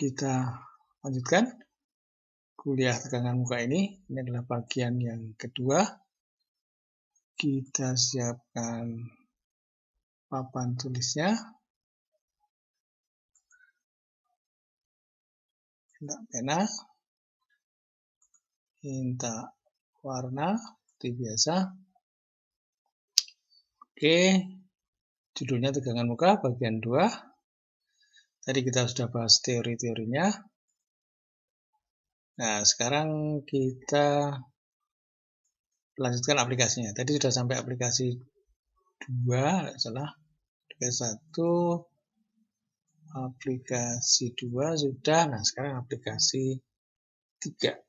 Kita lanjutkan kuliah tegangan muka ini. Ini adalah bagian yang kedua. Kita siapkan papan tulisnya. Minta pena. Minta warna. Seperti biasa. Oke. Judulnya tegangan muka bagian 2. Tadi kita sudah bahas teori-teorinya. Nah, sekarang kita lanjutkan aplikasinya. Tadi sudah sampai aplikasi 2, salah. Aplikasi 1, aplikasi 2 sudah. Nah, sekarang aplikasi 3.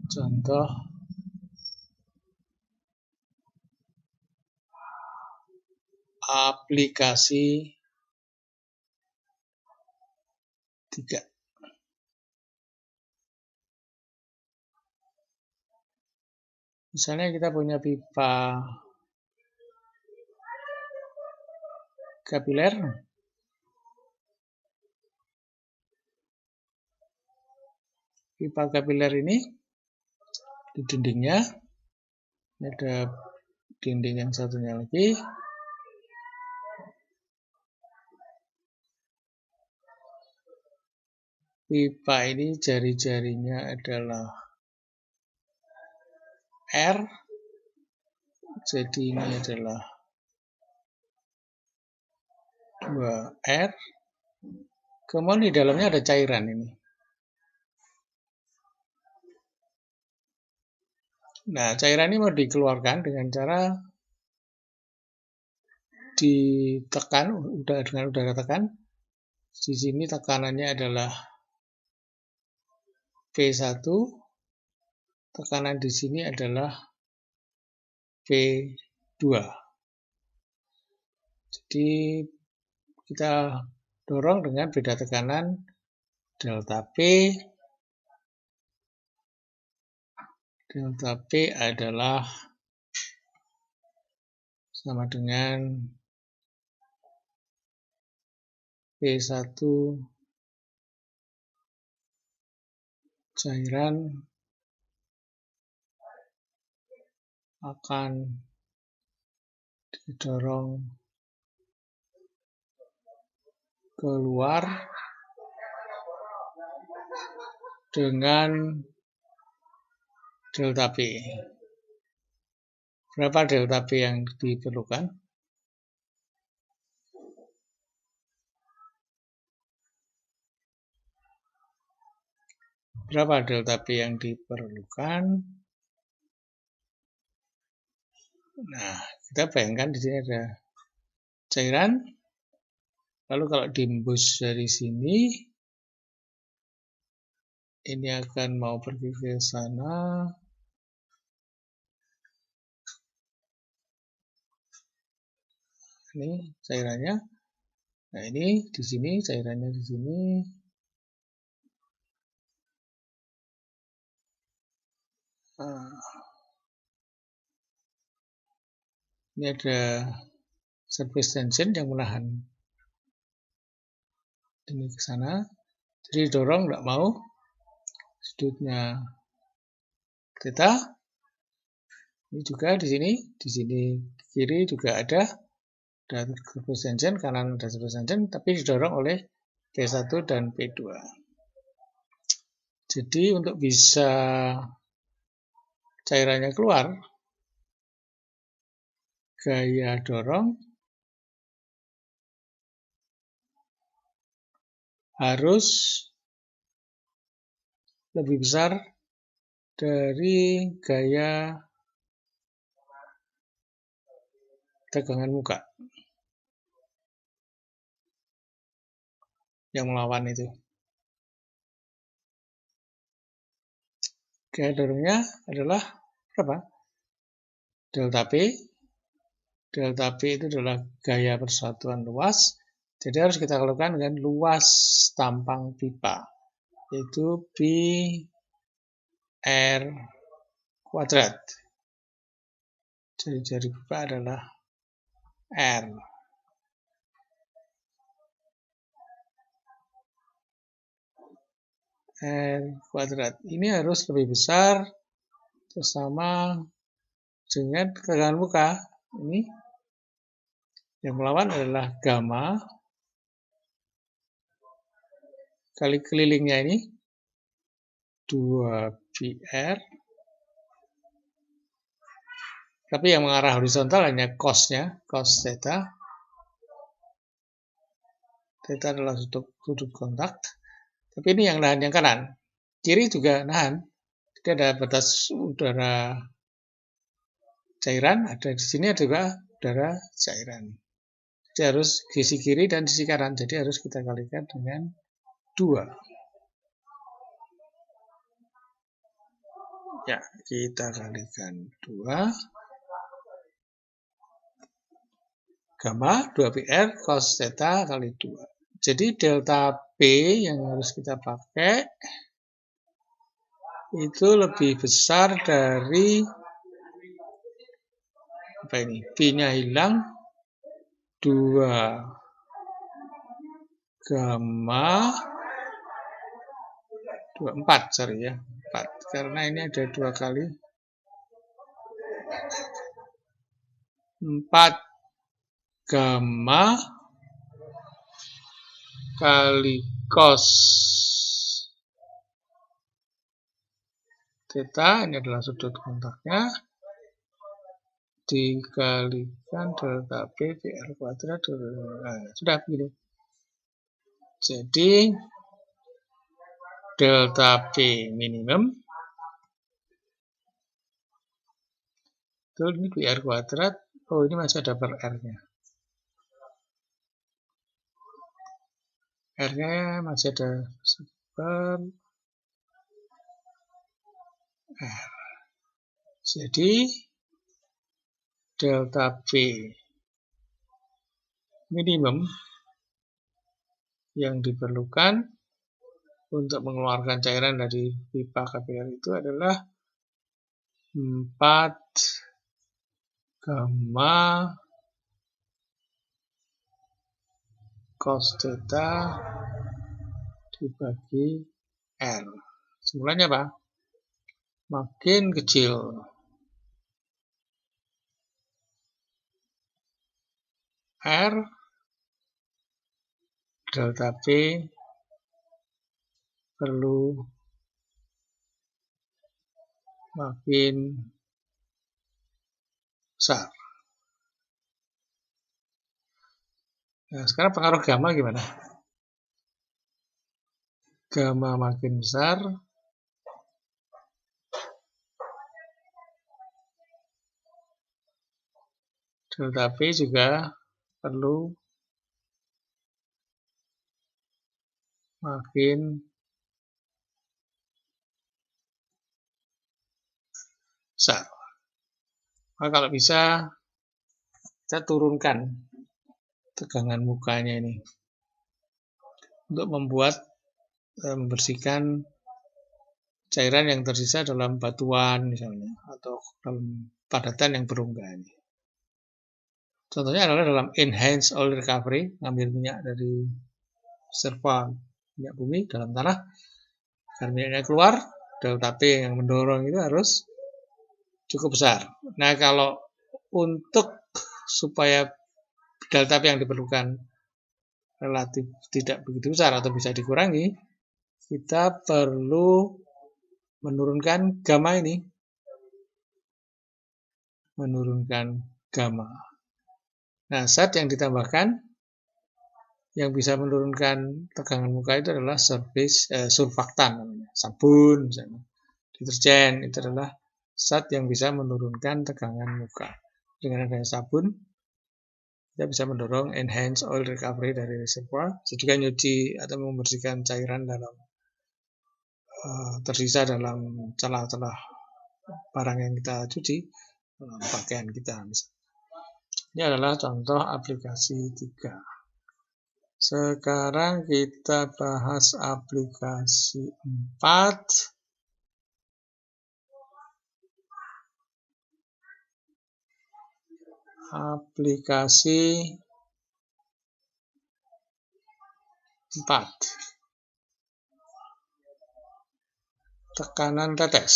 Contoh aplikasi 3. Misalnya kita punya pipa kapiler. Pipa kapiler ini di dindingnya ini ada dinding yang satunya lagi. Pipa ini jari-jarinya adalah R. Jadi ini adalah 2R. Kemudian di dalamnya ada cairan ini. Nah, cairan ini mau dikeluarkan dengan cara ditekan dengan udara tekan. Di sini tekanannya adalah P1. Tekanan di sini adalah P2. Jadi kita dorong dengan beda tekanan delta P. Delta P adalah sama dengan P1 cairan akan didorong keluar dengan delta P. Berapa delta P yang diperlukan? Berapa delta P yang diperlukan? Nah, kita bayangkan di sini ada cairan. Lalu kalau diembus dari sini, ini akan mau pergi ke sana. Ini cairannya. Nah, ini di sini cairannya di sini. Ini ada surface tension yang menahan ini ke sana. Jadi dorong nggak mau. Sudutnya theta. Ini juga di sini kiri juga ada surface tension, kanan ada surface tension, tapi didorong oleh P1 dan P2. Jadi untuk bisa cairannya keluar, gaya dorong harus lebih besar dari gaya tegangan muka yang melawan itu. Gaya dorongnya adalah berapa? Delta P. Delta P itu adalah gaya persatuan luas. Jadi harus kita lakukan dengan luas tampang pipa, yaitu Pi R kuadrat. Jari-jari pipa adalah R. R kuadrat. Ini harus lebih besar atau sama dengan tegangan muka. Ini yang melawan adalah gamma kali kelilingnya ini 2πr. Tapi yang mengarah horizontal hanya cos-nya, cos theta. Theta adalah sudut kontak. Tapi ini yang nahan yang kanan. Kiri juga nahan. Jadi ada batas udara cairan, ada di sini juga udara cairan. Jadi harus sisi kiri dan sisi kanan. Jadi harus kita kalikan dengan 2. Ya, kita kalikan 2. Gamma 2πr cos theta kali 2. Jadi delta P yang harus kita pakai itu lebih besar dari apa ini? P-nya hilang 2 gamma 24, sorry ya, 4. Karena ini ada 2 kali 4 gamma kali cos theta, ini adalah sudut kontaknya, dikalikan delta P PR kuadrat. Nah, sudah begini. Jadi delta P minimum itu ini PR kuadrat. Oh, ini masih ada per R-nya. R-nya masih ada per R. Jadi delta P minimum yang diperlukan untuk mengeluarkan cairan dari pipa KPR itu adalah 4 gamma cos theta dibagi R. Simpulannya apa? Makin kecil R, delta P perlu makin besar. Nah, sekarang pengaruh gamma gimana? Gamma makin besar, delta P juga perlu makin besar. Nah, kalau bisa kita turunkan tegangan mukanya ini untuk membersihkan cairan yang tersisa dalam batuan misalnya atau dalam padatan yang berongga ini. Contohnya adalah dalam enhanced oil recovery, ngambil minyak dari reservoir minyak bumi dalam tanah. Karena minyaknya keluar, delta P yang mendorong itu harus cukup besar. Nah, kalau untuk supaya delta P yang diperlukan relatif tidak begitu besar atau bisa dikurangi, kita perlu menurunkan gamma ini. Menurunkan gamma. Nah, zat yang ditambahkan yang bisa menurunkan tegangan muka itu adalah surfaktan, namanya. Sabun, misalnya. Deterjen, itu adalah zat yang bisa menurunkan tegangan muka. Dengan adanya sabun, kita bisa mendorong enhanced oil recovery dari reservoir, juga nyuci atau membersihkan cairan dalam tersisa dalam celah-celah barang yang kita cuci, pakaian kita misalnya. Ini adalah contoh aplikasi 3. Sekarang kita bahas aplikasi 4. Aplikasi 4. Tekanan tetes.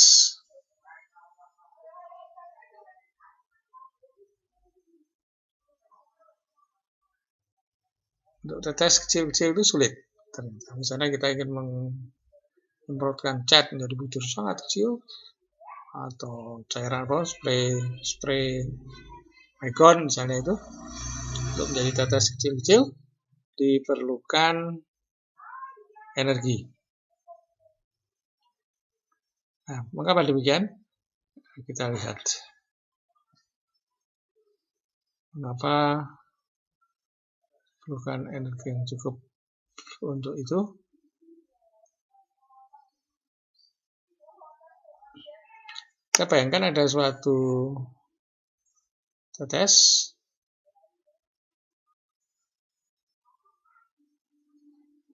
Untuk tetes kecil-kecil itu sulit. Misalnya kita ingin menyemprotkan cat menjadi butir sangat kecil, atau cairan apa, spray Baygon misalnya itu, untuk menjadi tetes kecil-kecil diperlukan energi. Nah, mengapa demikian? Kita lihat. Mengapa perlukan energi yang cukup untuk itu? Kita bayangkan ada suatu tetes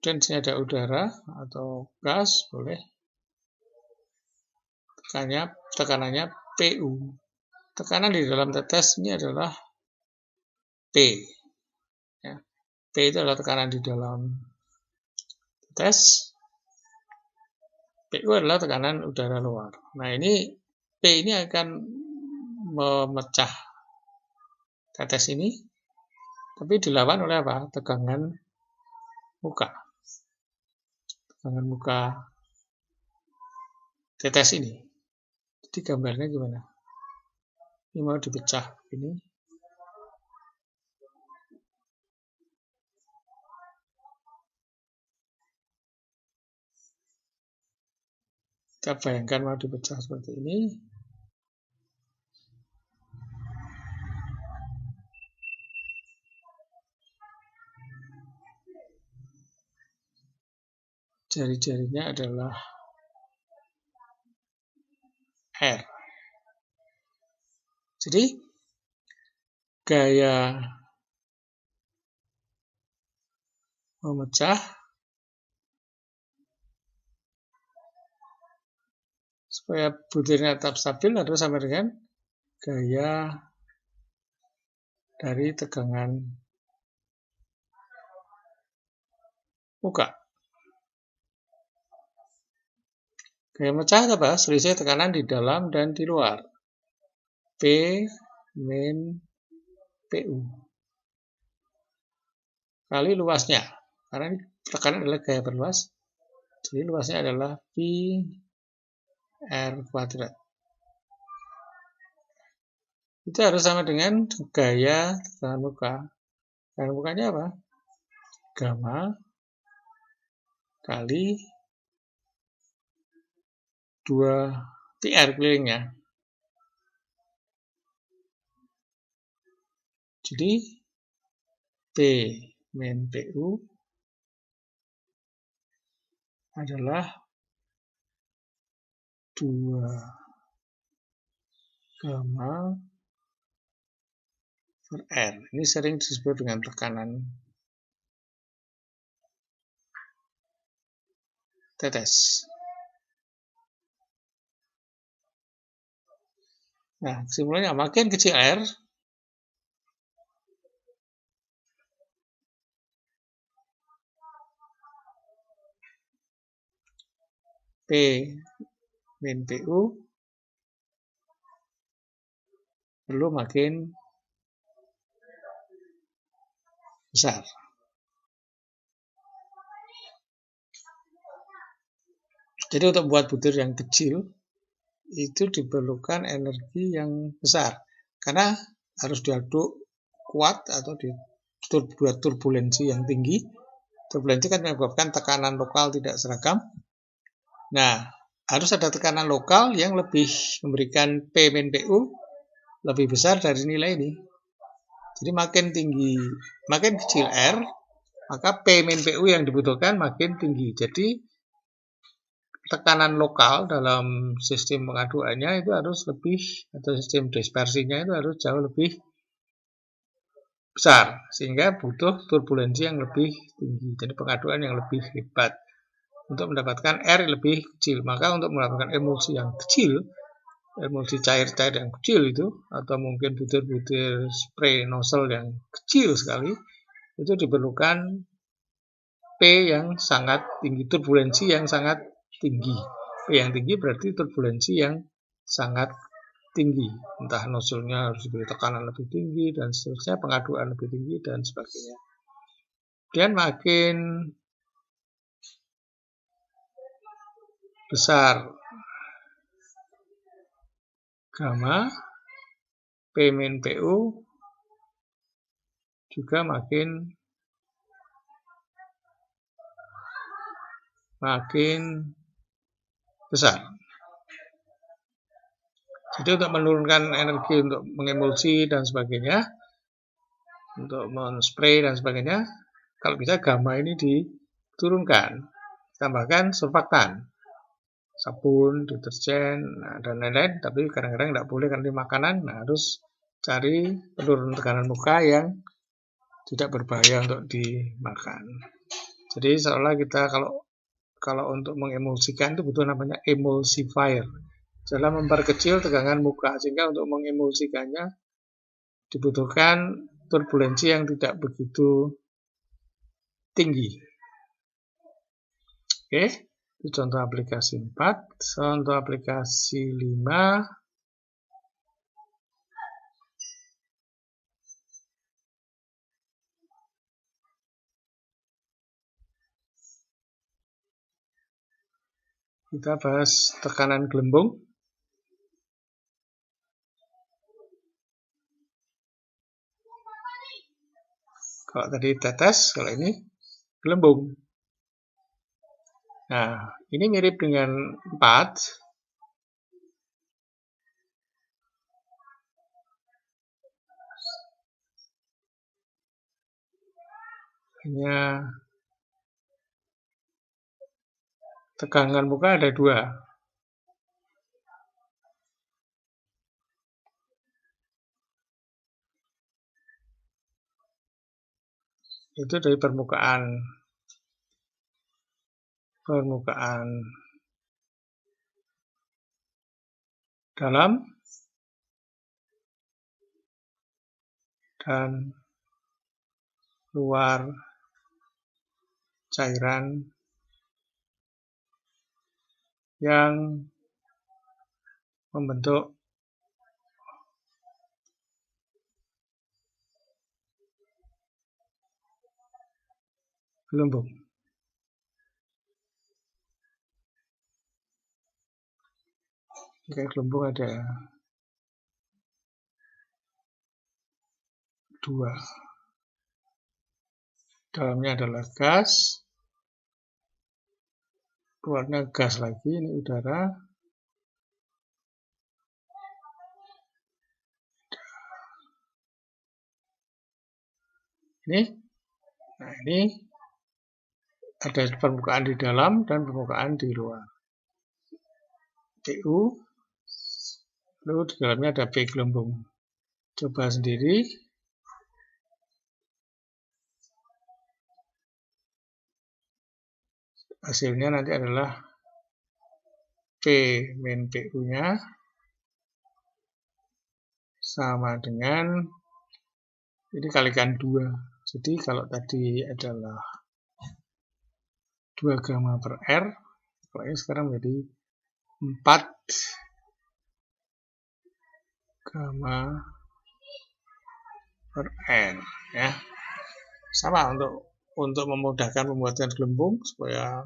dan di sini ada udara atau gas, boleh. Tekanannya PU. Tekanan di dalam tetes ini adalah P. Ya. P itu adalah tekanan di dalam tetes. PU adalah tekanan udara luar. Nah, ini P ini akan memecah tetes ini, tapi dilawan oleh apa? Tegangan muka. Tegangan muka tetes ini. Jadi gambarnya gimana? Ini mau dipecah ini. Kita bayangkan mau dipecah seperti ini. Jari-jarinya adalah R. Jadi gaya memecah supaya butirnya tetap stabil harus sama dengan gaya dari tegangan muka. Gaya mecah apa? Selisih tekanan di dalam dan di luar. P min PU. Kali luasnya. Karena ini tekanan adalah gaya berluas. Jadi luasnya adalah Pi R kuadrat. Itu harus sama dengan gaya tekanan muka. Tekanan mukanya apa? Gamma kali 2 PR kelilingnya. Jadi P min PU adalah 2 gamma per R. Ini sering disebut dengan tekanan tetes. Nah, kesimpulannya makin kecil R, P min PU perlu makin besar. Jadi untuk membuat butir yang kecil itu diperlukan energi yang besar karena harus diaduk kuat atau dibuat turbulensi yang tinggi. Turbulensi kan menyebabkan tekanan lokal tidak seragam. Nah, harus ada tekanan lokal yang lebih memberikan P min PU lebih besar dari nilai ini. Jadi makin tinggi, makin kecil R, maka P min PU yang dibutuhkan makin tinggi. Jadi tekanan lokal dalam sistem pengaduannya itu harus lebih, atau sistem dispersinya itu harus jauh lebih besar, sehingga butuh turbulensi yang lebih tinggi, jadi pengaduan yang lebih hebat untuk mendapatkan R lebih kecil. Maka untuk mendapatkan emulsi yang kecil emulsi cair-cair yang kecil itu, atau mungkin butir-butir spray nozzle yang kecil sekali, itu diperlukan P yang sangat tinggi, turbulensi yang sangat tinggi. P yang tinggi berarti turbulensi yang sangat tinggi. Entah nozzle-nya harus diberi tekanan lebih tinggi, dan seterusnya, pengaduan lebih tinggi, dan sebagainya. Dan makin besar gamma, P min PU juga makin besar. Jadi untuk menurunkan energi untuk mengemulsi dan sebagainya, untuk men-spray dan sebagainya, kalau bisa gamma ini diturunkan, tambahkan surfaktan, sabun, deterjen, dan lain-lain. Tapi kadang-kadang tidak boleh karena di makanan. Nah, harus cari penurun tekanan muka yang tidak berbahaya untuk dimakan. Jadi seolah kita kalau untuk mengemulsikan itu butuh namanya emulsifier. Dalam memperkecil tegangan muka, sehingga untuk mengemulsikannya dibutuhkan turbulensi yang tidak begitu tinggi. Oke, itu contoh aplikasi 4. Contoh aplikasi 5. Kita bahas tekanan gelembung. Kalau tadi tetes, kalau ini gelembung. Nah, ini mirip dengan 4. Hanya tegangan muka ada 2. Itu dari permukaan dalam dan luar cairan yang membentuk gelembung. Jika gelembung ada 2. Dalamnya adalah gas, keluarnya gas lagi, ini udara. Nah, ini ada permukaan di dalam dan permukaan di luar. PU, lalu di dalamnya ada P gelembung. Coba sendiri. Hasilnya nanti adalah P min PU-nya sama dengan, ini kalikan 2. Jadi kalau tadi adalah 2 gamma per R, kalau ini sekarang menjadi 4 gamma per N. Ya. Sama untuk memudahkan pembuatan gelembung supaya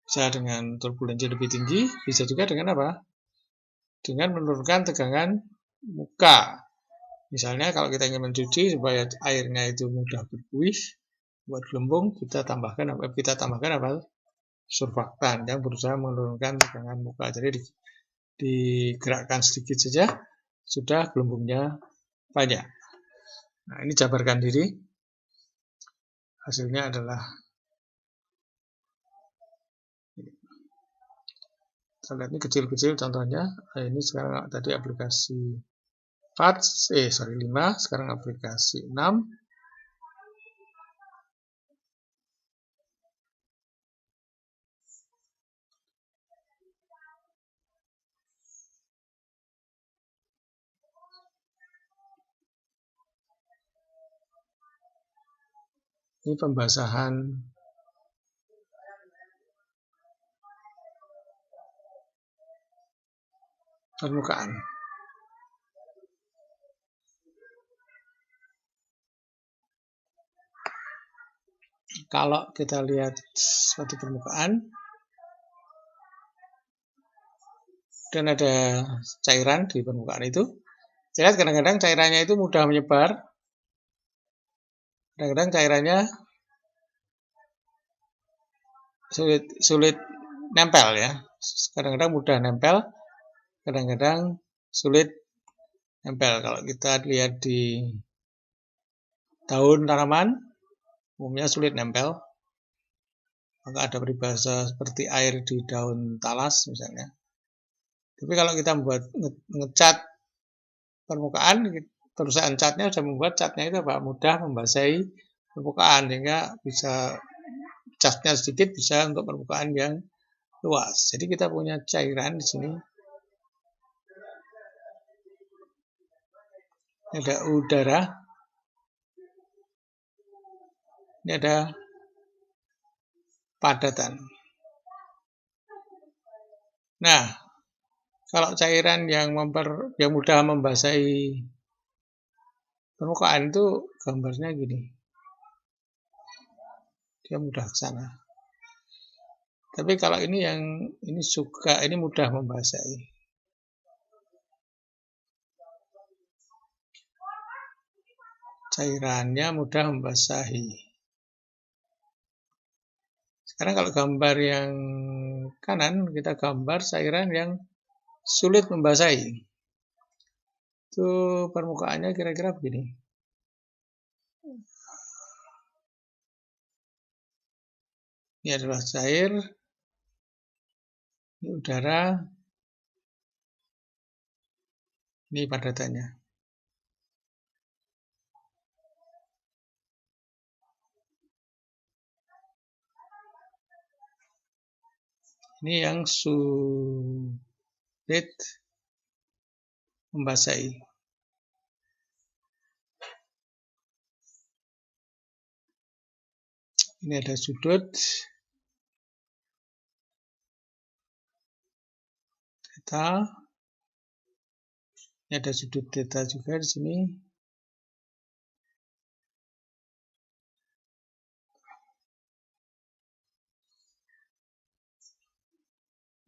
bisa dengan turbulensi lebih tinggi, bisa juga dengan apa? Dengan menurunkan tegangan muka. Misalnya kalau kita ingin mencuci supaya airnya itu mudah berbuih, buat gelembung kita tambahkan apa? Surfaktan yang berusaha menurunkan tegangan muka. Jadi digerakkan sedikit saja sudah gelembungnya banyak. Nah, ini jabarkan diri. Hasilnya adalah kita lihat ini kecil-kecil contohnya. Nah, ini sekarang tadi aplikasi 5, sekarang aplikasi 6. Ini pembasahan permukaan. Kalau kita lihat suatu permukaan dan ada cairan di permukaan itu, lihat kadang-kadang cairannya itu mudah menyebar, kadang-kadang cairannya sulit nempel ya. Kadang-kadang mudah nempel, kadang-kadang sulit nempel. Kalau kita lihat di daun tanaman, umumnya sulit nempel. Maka ada peribahasa seperti air di daun talas misalnya. Tapi kalau kita membuat ngecat permukaan, perusahaan catnya sudah membuat catnya itu mudah membasahi permukaan sehingga bisa catnya sedikit bisa untuk permukaan yang luas. Jadi kita punya cairan di sini. Ini ada udara. Ini ada padatan. Nah, kalau cairan yang mudah membasahi permukaan itu gambarnya gini. Dia mudah ke sana. Tapi kalau ini ini mudah membasahi. Cairannya mudah membasahi. Sekarang kalau gambar yang kanan, kita gambar cairan yang sulit membasahi. Itu permukaannya kira-kira begini. Ini adalah cair, ini udara, ini padatannya. Ini yang sulit membasahi. Ini ada sudut theta. Ini ada sudut theta juga di sini.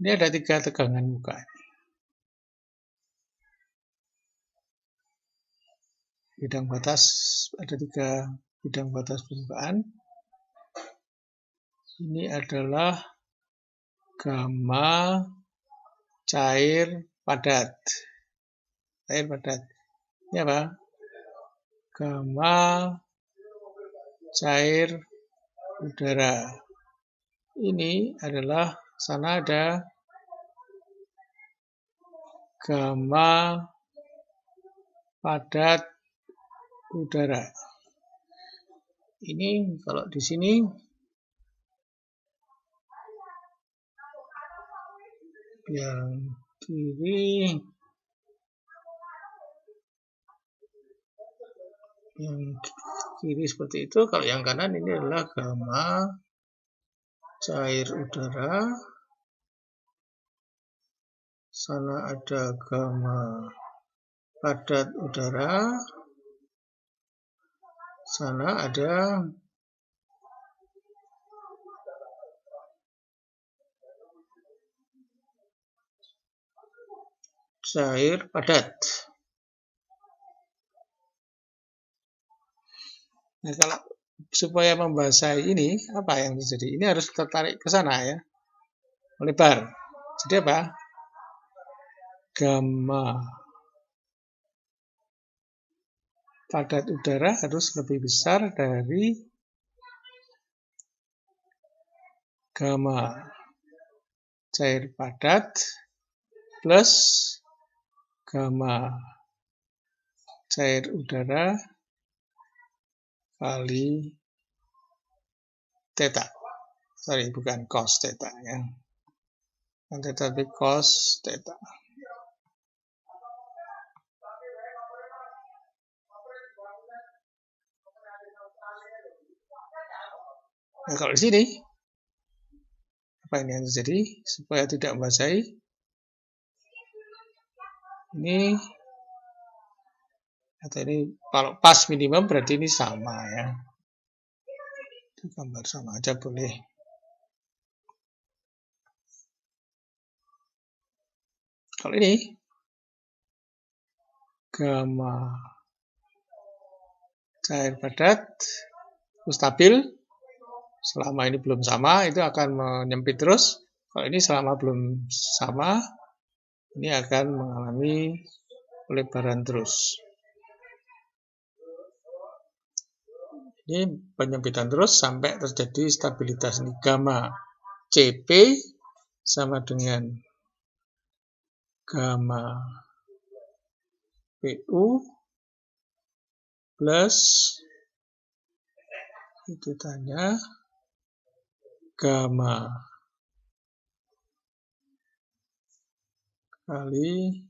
Ini ada 3 tegangan muka. Bidang batas, ada 3 bidang batas permukaan. Ini adalah gamma cair padat. Cair padat. Ini apa? Gamma cair udara. Ini adalah sana ada gamma padat udara. Ini kalau di sini yang kiri seperti itu, kalau yang kanan ini adalah gamma cair udara, sana ada gamma padat udara, sana ada cair padat. Nah, kalau supaya membasahi ini, apa yang terjadi? Ini harus tertarik ke sana ya, melebar. Jadi apa? Gamma padat udara harus lebih besar dari gamma cair padat plus gamma cair udara kali theta. Sorry, bukan cos theta ya. Bukan theta, tapi cos theta. Nah, kalau di sini, apa ini yang terjadi? Supaya tidak membasahi, ini, atau ini, kalau pas minimum berarti ini sama ya. Itu gambar sama aja boleh. Kalau ini, gamma cair padat stabil, selama ini belum sama itu akan menyempit terus. Kalau ini selama belum sama, ini akan mengalami pelebaran terus. Ini penyempitan terus sampai terjadi stabilitas ini. Gamma CP sama dengan gamma PU plus itu tanya gamma kali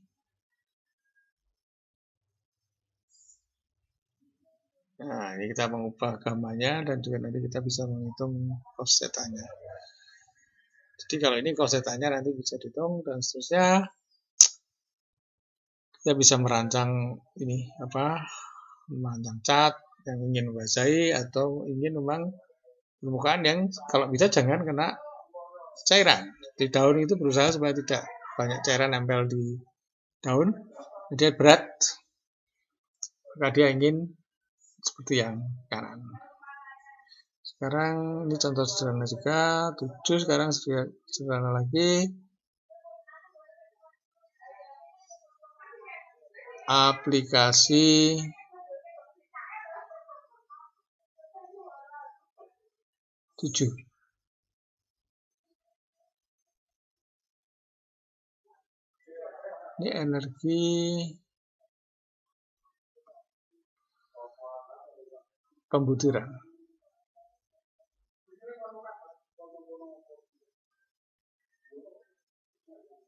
nah ini kita mengubah gamanya dan juga nanti kita bisa menghitung cos theta-nya. Jadi kalau ini cos theta-nya nanti bisa dihitung dan seterusnya. Kita bisa merancang ini merancang cat yang ingin membasahi atau ingin memang permukaan yang kalau bisa jangan kena cairan. Di daun itu berusaha supaya tidak banyak cairan nempel di daun. Jadi berat, maka dia ingin seperti yang kanan. Sekarang ini contoh sederhana juga, 7 sekarang sederhana lagi. Aplikasi tujuh. Ini energi pembutiran.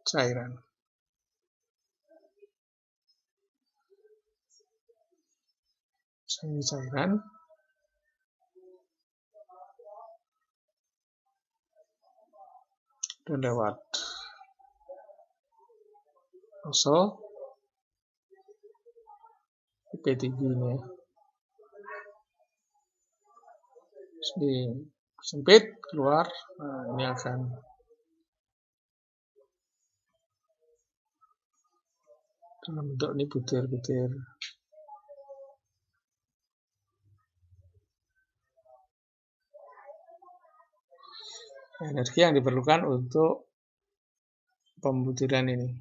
Cairan. Ini cairan. Dan lewat nozzle P3 ini. Ini sempit keluar. Nah, ini akan dalam bentuk ini butir-butir. Energi yang diperlukan untuk pembutiran ini.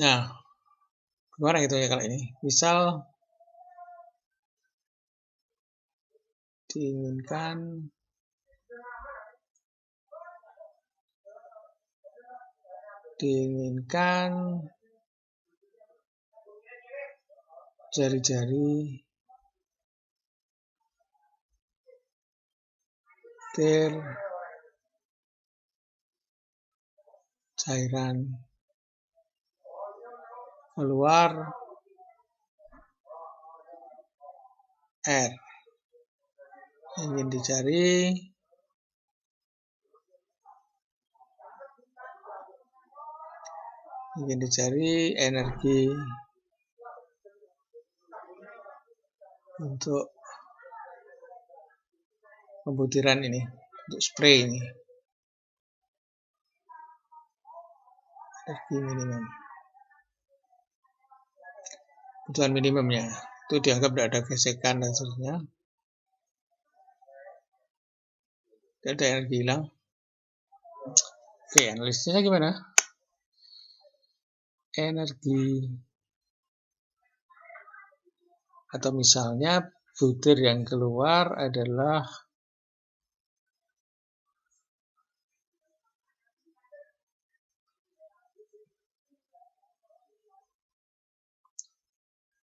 Nah, gimana gitu ya kalau ini? Misal diinginkan jari-jari cairan keluar R. Ingin dicari energi untuk pembutiran ini, untuk spray ini. Energi minimum. Kebutuhan minimumnya. Itu dianggap tidak ada gesekan dan seterusnya. Tidak ada energi hilang. Oke, analisisnya gimana? Energi atau misalnya butir yang keluar adalah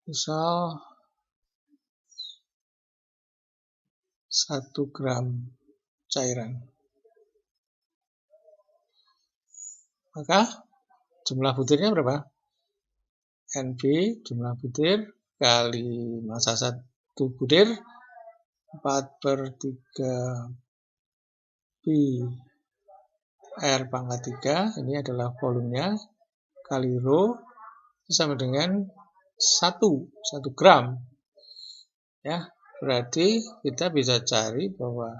misal 1 gram cairan. Maka jumlah butirnya berapa? NB jumlah butir kali massa butir 4/3 pi R pangkat 3, ini adalah volumenya, kali rho, itu sama dengan 1 gram. Ya, berarti kita bisa cari bahwa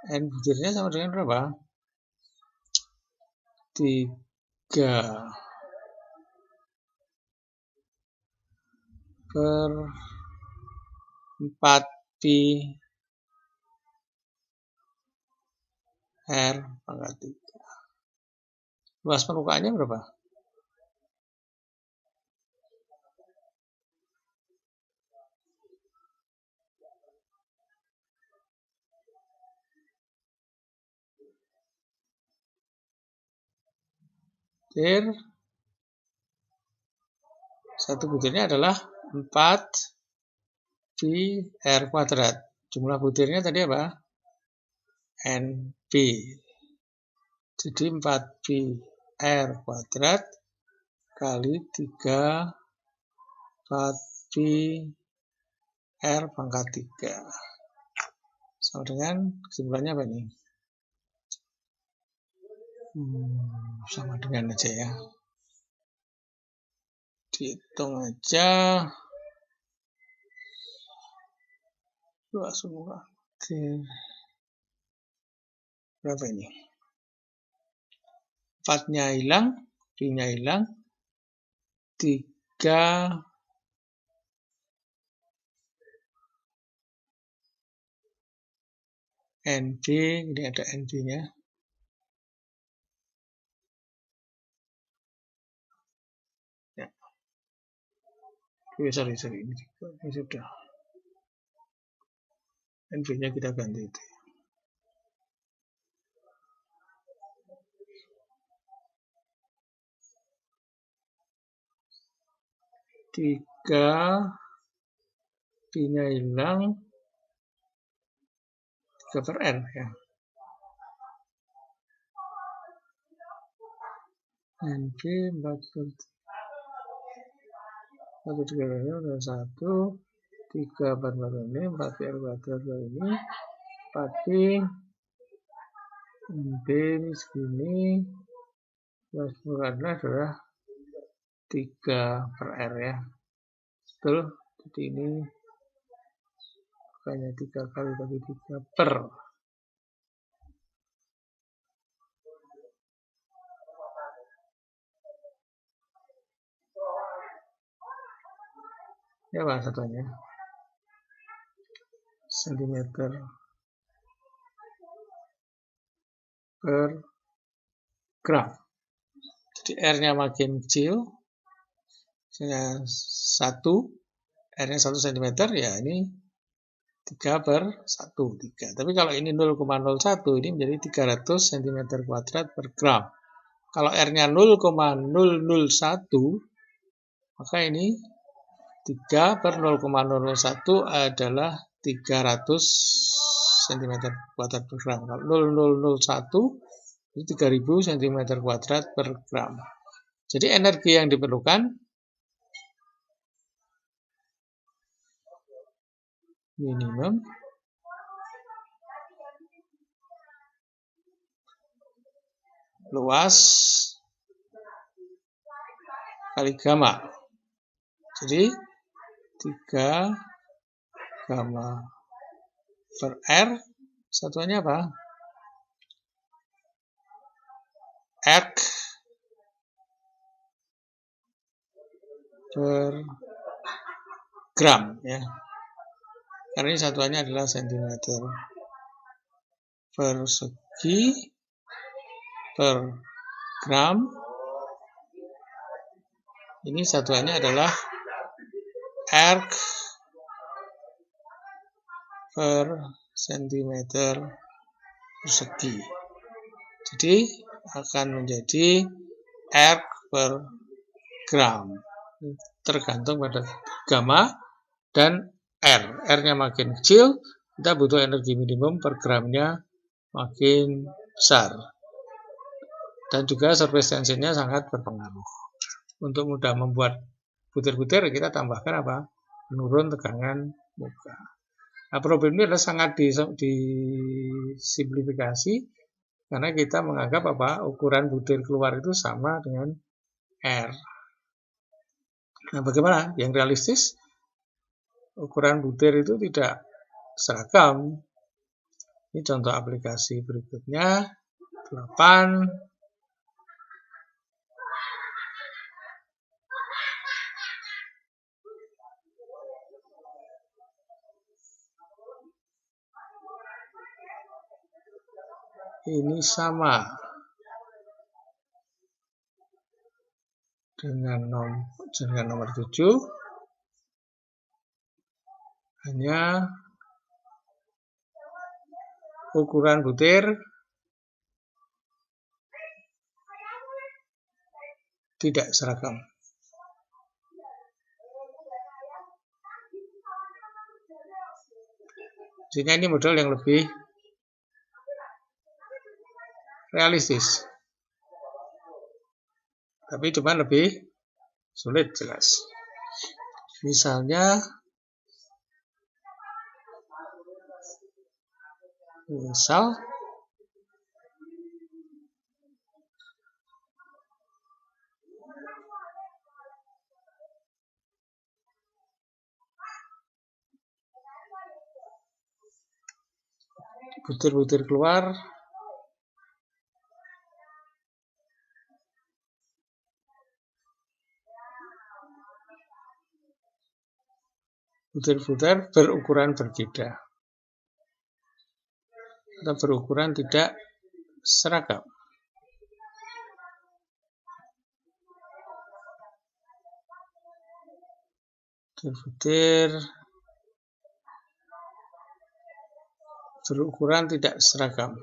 N butirnya sama dengan berapa? 3/4 pi R pangkat 3. Luas permukaannya berapa? Satu butirnya adalah 4 pi R kuadrat. Jumlah butirnya tadi apa? NP. Jadi 4 pi R kuadrat kali 3 4 pi R pangkat 3. Sama dengan kesimpulannya apa nih? Sama dengan aja ya. Dihitung aja. Luas semua. Berapa ini? 4-nya hilang, P-nya hilang. 3 NB, ini ada NB-nya. Ya. Sorry, ini sudah. NB-nya kita ganti itu. Tiga P-nya hilang, 3/N ya. NB 4/3 1, 3 4 ini, 4 pi R kuadrat ini, 4 pi NB ini segini, luas permukaannya adalah 3/R ya. Betul, jadi ini bukannya 3 kali tapi 3 per. Ya Pak, satunya sentimeter per gram. Jadi R-nya makin kecil, misalnya 1, R-nya 1 cm, ya ini 3/1, 3. Tapi kalau ini 0,01, ini menjadi 300 cm kuadrat per gram. Kalau R-nya 0,001, maka ini 3/0,001 adalah 300 cm kuadrat per gram. Kalau 0,001 itu 3000 cm kuadrat per gram. Jadi energi yang diperlukan minimum luas kali gamma. Jadi 3 gamma per R, satuannya apa? R per gram ya. Karena ini satuannya adalah cm persegi per gram. Ini satuannya adalah R per cm persegi. Jadi akan menjadi R per gram. Tergantung pada gamma dan R. R-nya makin kecil, kita butuh energi minimum per gramnya makin besar. Dan juga surface tensionnya sangat berpengaruh. Untuk mudah membuat butir-butir, kita tambahkan apa? Penurun tegangan muka. Nah, problem ini adalah sangat disimplifikasi karena kita menganggap ukuran butir keluar itu sama dengan R. Nah, bagaimana? Yang realistis, ukuran butir itu tidak seragam. Ini contoh aplikasi berikutnya, 8. Ini sama dengan nomor 7, hanya ukuran butir tidak seragam. Sehingga ini model yang lebih realistis, tapi cuma lebih sulit jelas. Misalnya, butir-butir keluar butir-butir berukuran berbeda atau berukuran tidak seragam. Butir-butir berukuran tidak seragam.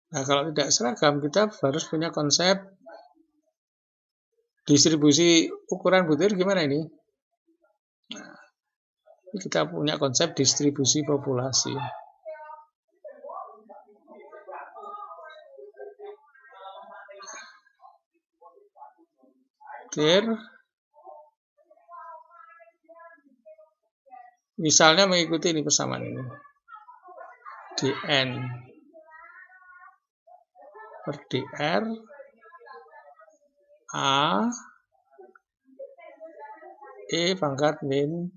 Nah, kalau tidak seragam, kita harus punya konsep distribusi ukuran butir gimana ini? Nah, kita punya konsep distribusi populasi. Butir, misalnya mengikuti ini persamaan ini. dn per dr a e pangkat min.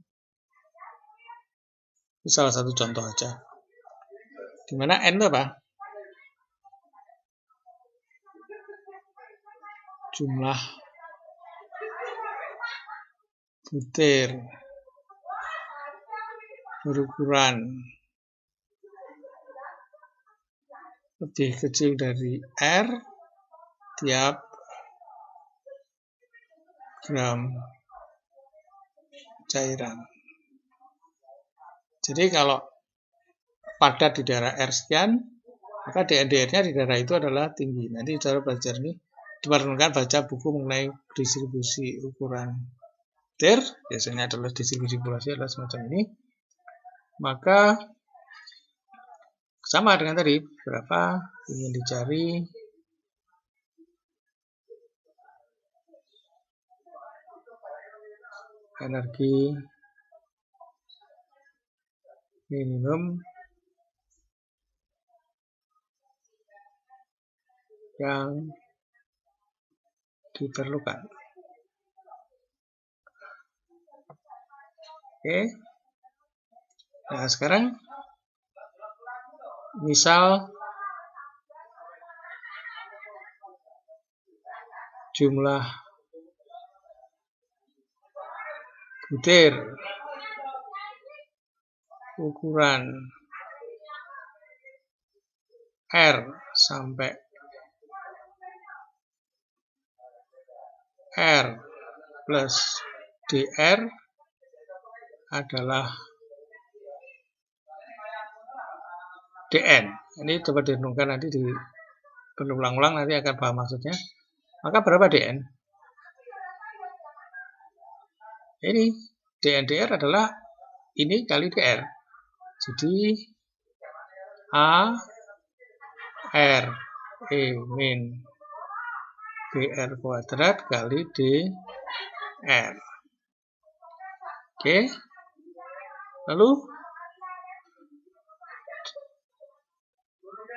Ini salah satu contoh aja. Dimana n itu apa? Jumlah butir berukuran lebih kecil dari R tiap gram cairan. Jadi kalau padat di daerah R sekian, maka DN-DR-nya di daerah itu adalah tinggi. Nanti saudara belajar nih, diperlukan baca buku mengenai distribusi ukuran butir, biasanya adalah distribusi populasi adalah semacam ini. Maka sama dengan tadi, berapa ingin dicari energi minimum yang diperlukan. Oke. Nah, sekarang misal jumlah butir ukuran R sampai R plus DR adalah DN. Ini coba direnungkan nanti berulang-ulang, nanti akan paham maksudnya. Maka berapa DN? Ini DN DR adalah ini kali DR. Jadi A R E min BR kuadrat kali DR. Oke. Lalu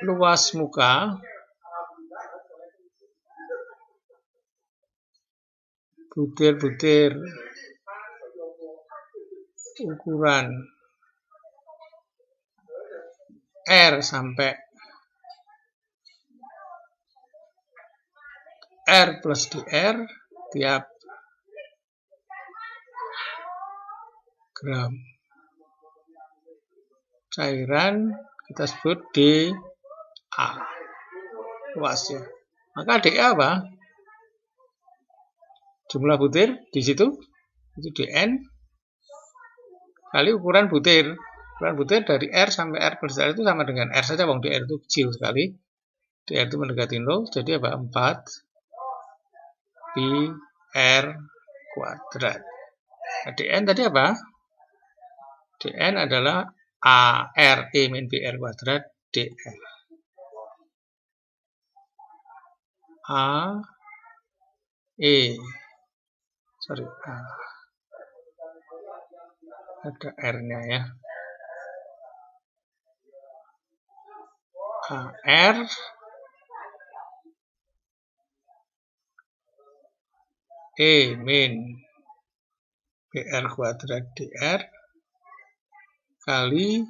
luas muka butir-butir ukuran R sampai R plus DR tiap gram cairan kita sebut dA, luasnya. Maka dA apa? Jumlah butir di situ itu dN kali ukuran butir. Ukuran butir dari R sampai R plus DR itu sama dengan R saja, wong DR itu kecil sekali. DR itu mendekati 0, jadi apa? 4 pi R kuadrat. Nah, dN tadi apa? dN adalah AR E min BR kuadrat DR. A E sorry A. Ada R-nya ya. AR E min BR kuadrat DR kali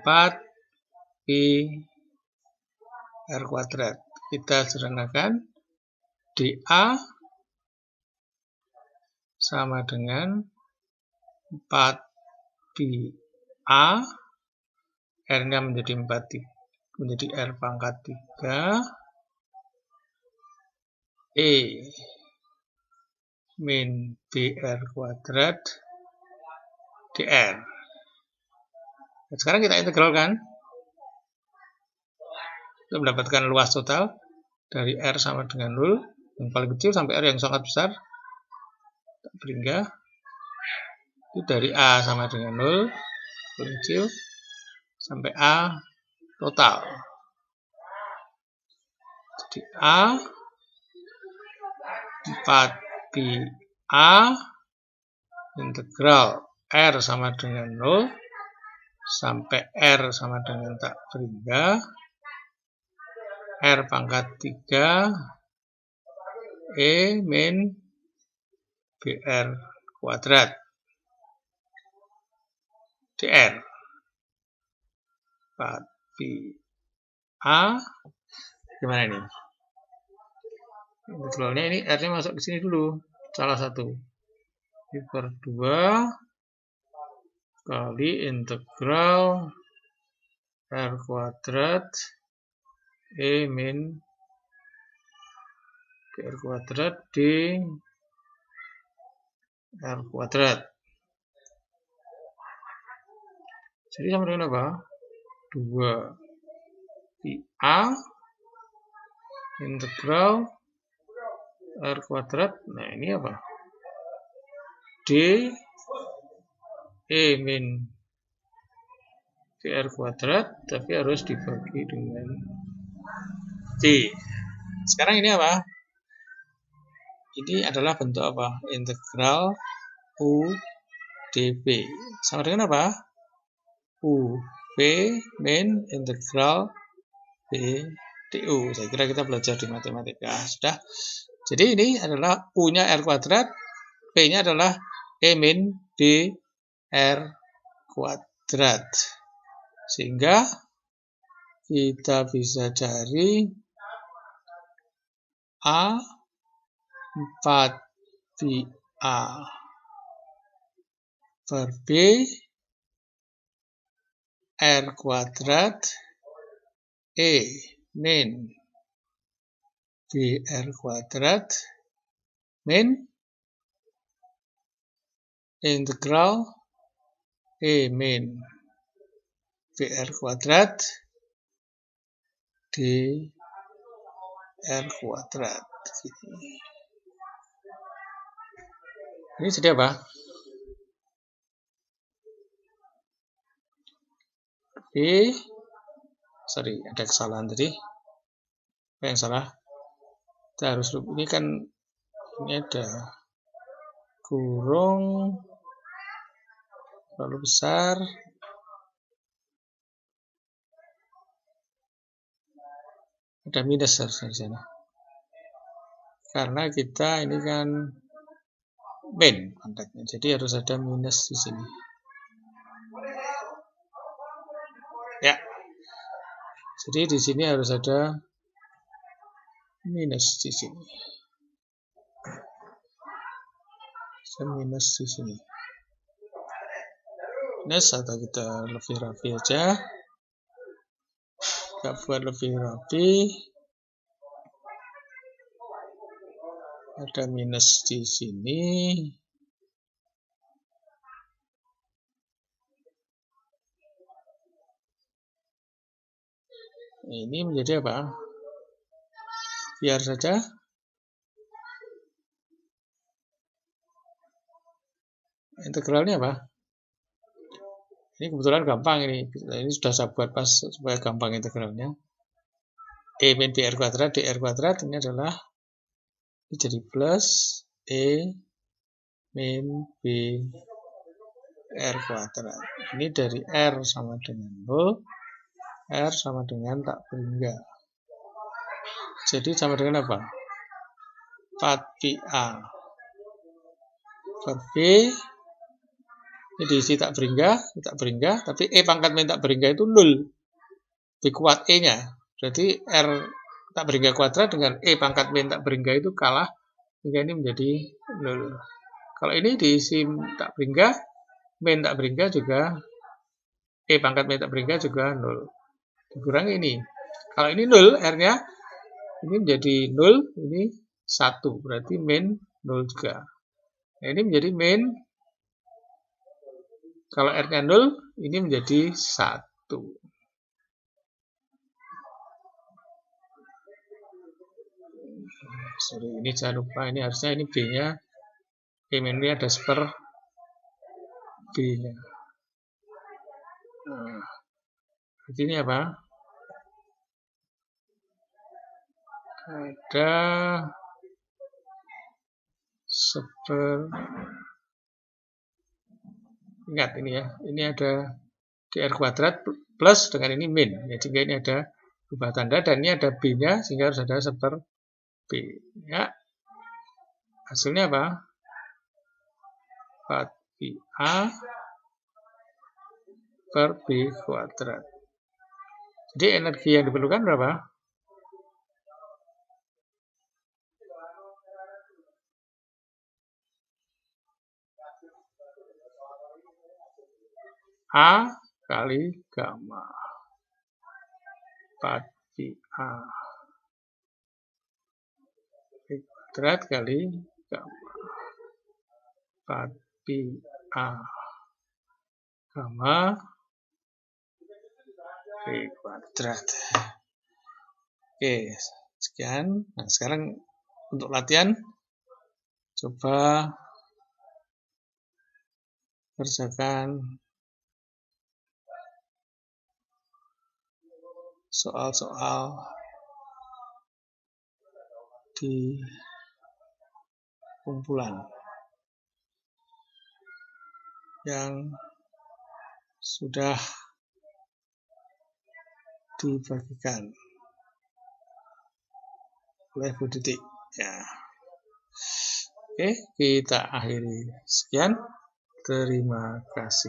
4 pi R kuadrat. Kita sederhanakan dA sama dengan 4 pi A, R-nya menjadi 4, menjadi R pangkat 3, E min BR kuadrat DR. Nah, sekarang kita integralkan untuk mendapatkan luas total dari R sama dengan 0 yang paling kecil sampai R yang sangat besar, sehingga itu dari A sama dengan 0 paling kecil sampai A total. Jadi A 4 pi A integral R sama dengan 0 sampai R sama dengan tak beringa R pangkat 3 E min BR kuadrat DR. 4 pi A gimana ini? Integralnya ini R-nya masuk ke sini dulu, salah satu. Pi per 2 kali integral R kuadrat E min BR kuadrat D R kuadrat. Jadi sama dengan apa? 2 pi A integral R kuadrat. Nah ini apa? D E min BR kuadrat, tapi harus dibagi dengan D. Sekarang ini apa? Ini adalah bentuk apa? Integral U dP. Sama dengan apa? U P min integral B DU. Saya kira kita belajar di matematika. Sudah. Jadi ini adalah U-nya R kuadrat, P-nya adalah E min B R kuadrat. Sehingga kita bisa cari A 4 pi A per B R kuadrat E min BR kuadrat min integral E min BR kuadrat DR kuadrat. Ini jadi apa? B sorry, ada kesalahan tadi. Apa yang salah? Kita harus, ini kan ini ada kurung terlalu besar. Ada minus harusnya di sana. Karena kita ini kan main kontaknya, jadi harus ada minus di sini. Ya. Jadi di sini harus ada minus di sini. Minus di sini. Minus atau kita lebih rapi aja. Kita buat lebih rapi. Ada minus di sini. Ini menjadi apa? Biar saja. Integralnya apa? Ini kebetulan gampang ini. Ini sudah saya buat pas supaya gampang integralnya. E min BR kuadrat DR kuadrat ini adalah ini jadi plus E min BR kuadrat. Ini dari R sama dengan 0, R sama dengan tak beringa. Jadi sama dengan apa? 4PA per B. Ini diisi tak beringa, tapi E pangkat min tak beringa itu 0. B kuat E-nya. Berarti R tak beringa kuadrat dengan E pangkat min tak beringa itu kalah, sehingga ini menjadi 0. Kalau ini diisi tak beringa, min tak beringa juga, E pangkat min tak beringa juga 0. Dikurangi ini. Kalau ini 0, R-nya, ini menjadi 0, ini 1. Berarti min 0 juga. Nah, ini menjadi min. Kalau R-nya 0, ini menjadi 1. Sorry, ini jangan lupa, ini harusnya ini B-nya. E min ini ada seper B-nya. Nah, berarti ini apa? Ada seper. Ingat ini ya, ini ada DR kuadrat plus dengan ini min. Ya, sehingga ini ada berubah tanda dan ini ada B-nya sehingga harus ada seper B. Ya. Hasilnya apa? 4PA per B kuadrat. Jadi energi yang diperlukan berapa? A kali gamma 4PA kuadrat kali gamma 4PA gamma B kuadrat. Oke, sekian. Nah, sekarang untuk latihan coba kerjakan soal-soal di kumpulan yang sudah dibagikan oleh Bu Titik. Ya. Oke, kita akhiri. Sekian. Terima kasih.